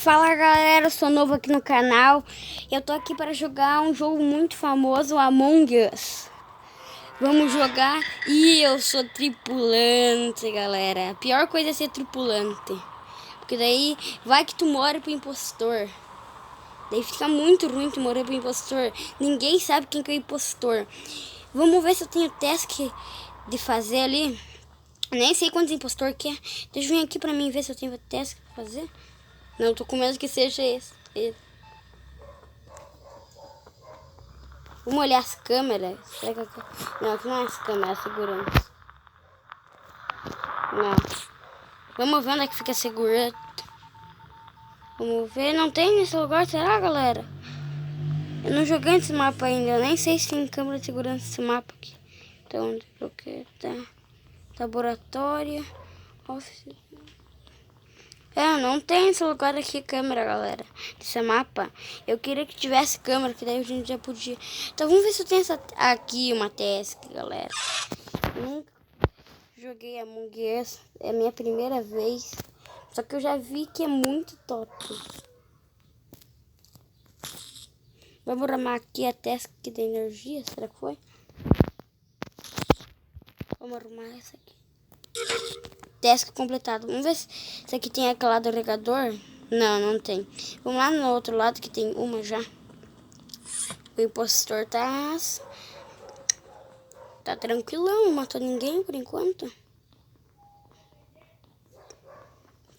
Fala galera, eu sou novo aqui no canal. Eu tô aqui para jogar um jogo muito famoso, Among Us. Vamos jogar. E eu sou tripulante, galera. A pior coisa é ser tripulante, porque daí vai que tu morre pro impostor. Daí fica muito ruim tu morrer pro impostor. Ninguém sabe quem que é o impostor. Vamos ver se eu tenho task de fazer ali. Nem sei quantos impostor que é. Deixa eu vir aqui pra mim ver se eu tenho task pra fazer. Não, eu tô com medo que seja esse. Vamos olhar as câmeras. Será que eu... Não, aqui não é as câmeras, é a segurança. Não. Vamos ver onde é que fica a segurança. Vamos ver. Não tem nesse lugar, será, galera? Eu não joguei esse mapa ainda. Eu nem sei se tem câmera de segurança nesse mapa aqui. Então, onde que tá? Laboratório. Office. Não tem esse lugar aqui câmera, galera. Esse mapa. Eu queria que tivesse câmera, que daí a gente já podia. Então vamos ver se eu tenho essa aqui uma task, galera. Nunca joguei Among Us. É a minha primeira vez. Só que eu já vi que é muito top. Vamos arrumar aqui a task da energia. Será que foi? Vamos arrumar essa aqui. Task completado. Vamos ver se aqui tem aquele lado do regador. Não, não tem. Vamos lá no outro lado que tem uma já. O impostor tá tranquilão, não matou ninguém por enquanto.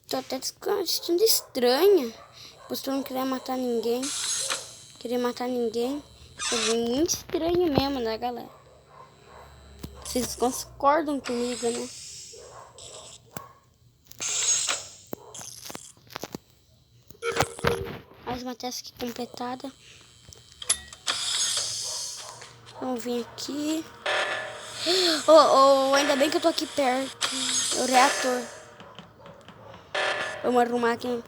Tô até sentindo estranha. O impostor não queria matar ninguém. Queria matar ninguém. É muito estranho mesmo, né, galera? Vocês concordam comigo, né? Mais uma task completada. Vamos vir aqui. Ainda bem que eu tô aqui perto. O reator. Vamos arrumar aqui.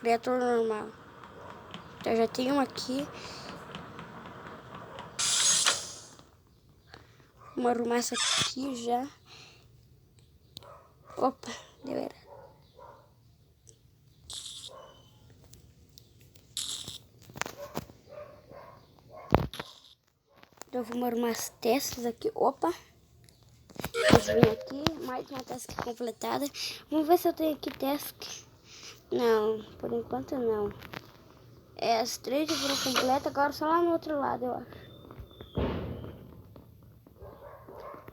Reator normal. Então já tem um aqui. Vamos arrumar essa aqui já. Opa, deu errado. Então vamos arrumar as testes aqui. Opa. Vamos vir aqui. Mais uma task completada. Vamos ver se eu tenho aqui task. Não, por enquanto não. As 3 já foram completas. Agora só lá no outro lado, eu acho.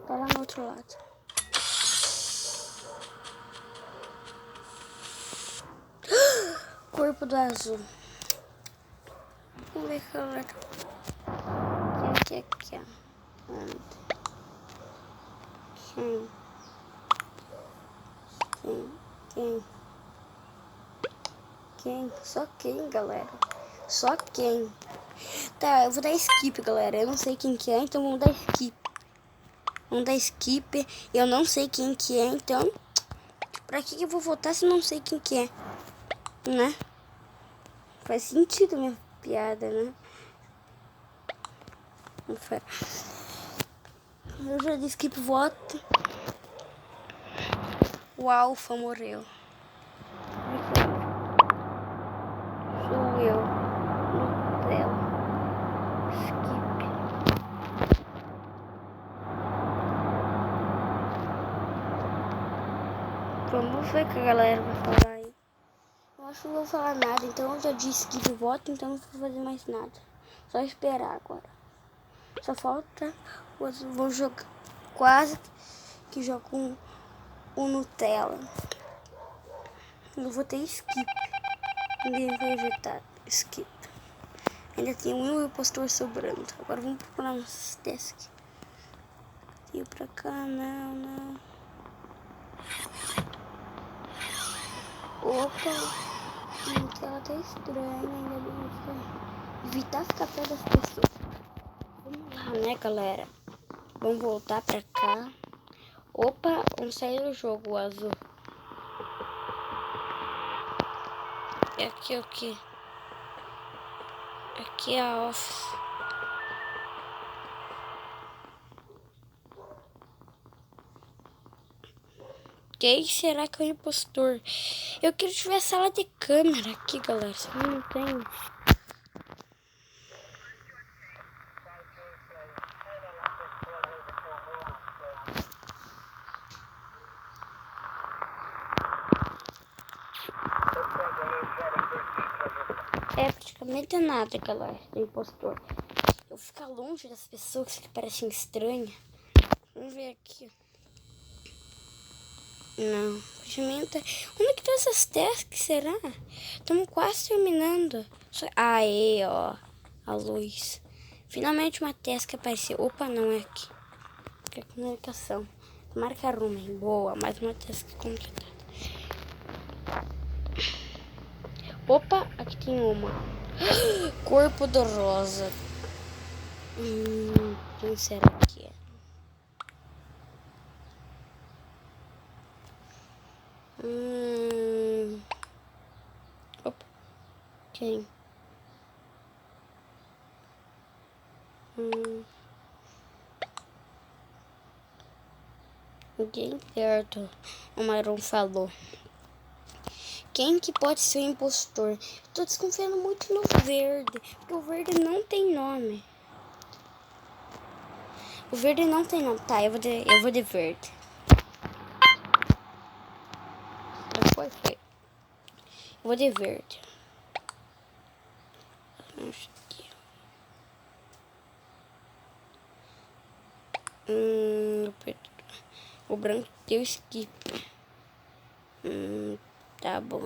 Tá lá no outro lado. Corpo do azul. Vamos ver que color. Aqui, ó. Quem? Só quem, galera? Só quem? Tá, eu vou dar skip, galera. Eu não sei quem que é, então vamos dar skip. Vamos dar skip. Eu não sei quem que é, então... Pra que eu vou votar se eu não sei quem que é? Né? Faz sentido a minha piada, né? Eu já disse skip voto. O Alpha morreu. Sou eu. Nutella. Skip. Vamos ver o que a galera vai falar aí. Eu acho que não vou falar nada, então eu já disse skip voto, então não vou fazer mais nada. Só esperar agora. Só falta... Vou jogar... Quase que jogo com o Nutella. Eu vou ter skip. Ninguém vai vetar. Skip. Ainda tem um impostor sobrando. Agora vamos procurar uns tasks. Ir pra cá, não. Opa. Ela tá estranha, ainda bem que foi. Evitar ficar perto das pessoas. Vamos lá, né, galera? Vamos voltar pra cá. Opa, vamos sair do jogo, o azul. E aqui é o que? Aqui é a office. Quem será que é o impostor? Eu queria que tivesse sala de câmera aqui, galera. Só que não tem. É praticamente nada, galera, do impostor. Eu ficar longe das pessoas que parecem estranhas. Vamos ver aqui. Não, pimenta. Onde que tá essas tasks, será? Estamos quase terminando. Aê, ó. A luz. Finalmente uma task apareceu. Opa, não é aqui. Que é comunicação. Marca room. Boa, mais uma task completada. Opa, aqui tem uma. Corpo do rosa. Quem será que é? Opa, quem? Ninguém perto. O Maron falou. Quem que pode ser o impostor? Tô desconfiando muito no verde. Porque o verde não tem nome. O verde não tem nome. Tá, eu vou de verde. Foi. Eu vou de verde. O branco deu skip. Tá bom.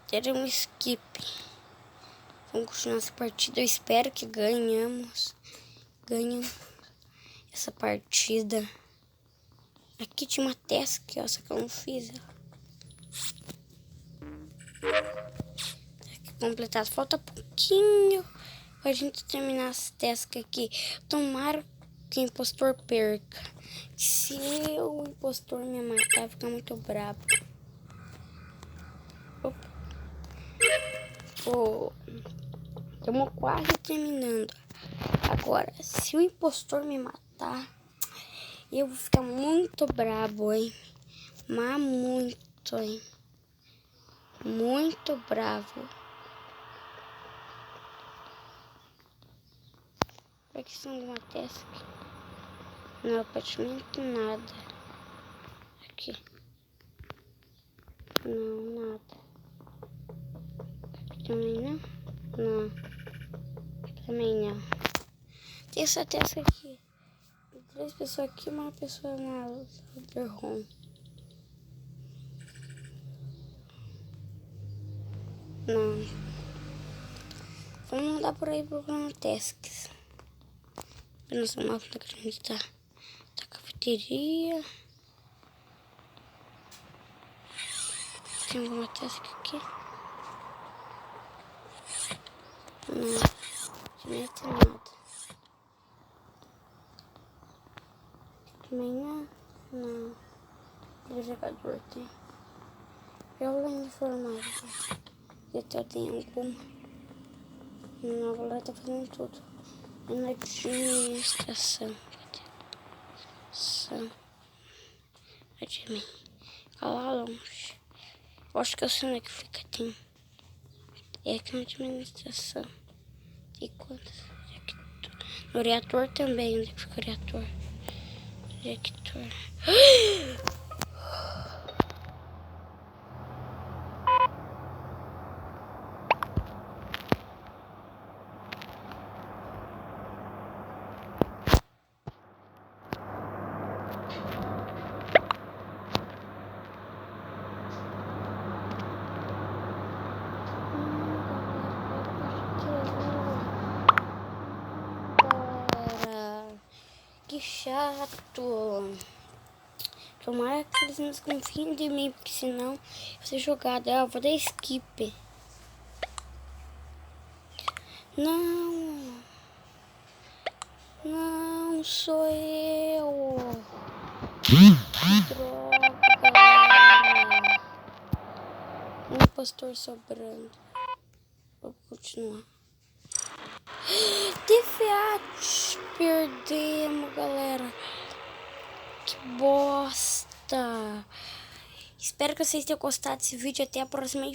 Ter um skip. Vamos continuar essa partida. Eu espero que ganhamos essa partida. Aqui tinha uma task, ó, só que eu não fiz. Aqui completado. Falta pouquinho pra gente terminar as tasks aqui. Tomara que o impostor perca. Se o impostor me matar, fica muito brabo. Estamos quase terminando. Agora, se o impostor me matar, eu vou ficar muito brabo, hein? Mas muito, hein? Muito bravo. Pra questão de uma task. Não, praticamente nada. Aqui. Não, nada. Aqui também não. Não. Também não. Tem essa task aqui. Tem 3 pessoas aqui e uma pessoa na super home. Não. Vamos andar por aí procurando tasks. Apenas uma mapa que a gente tá. Tá cafeteria. Tem alguma task aqui? Não. Não tem nada. Também não. Não. O jogador tem. Joga informática. Até tem alguma. Não, agora tá fazendo tudo. É na administração. Admin. Fica lá longe. Eu acho que eu sei onde é que fica. Tem. É aqui na administração. Tem quantas? No reator também. Onde é que fica o reator? Reactor. Que chato. Tomara que eles não desconfiem de mim, porque senão eu vou ser jogado. Eu vou dar skip. Não. Não sou eu. Que droga, galera. Um impostor sobrando. Vou continuar. DFA, perdemos, galera. Que bosta. Espero que vocês tenham gostado desse vídeo. Até a próxima.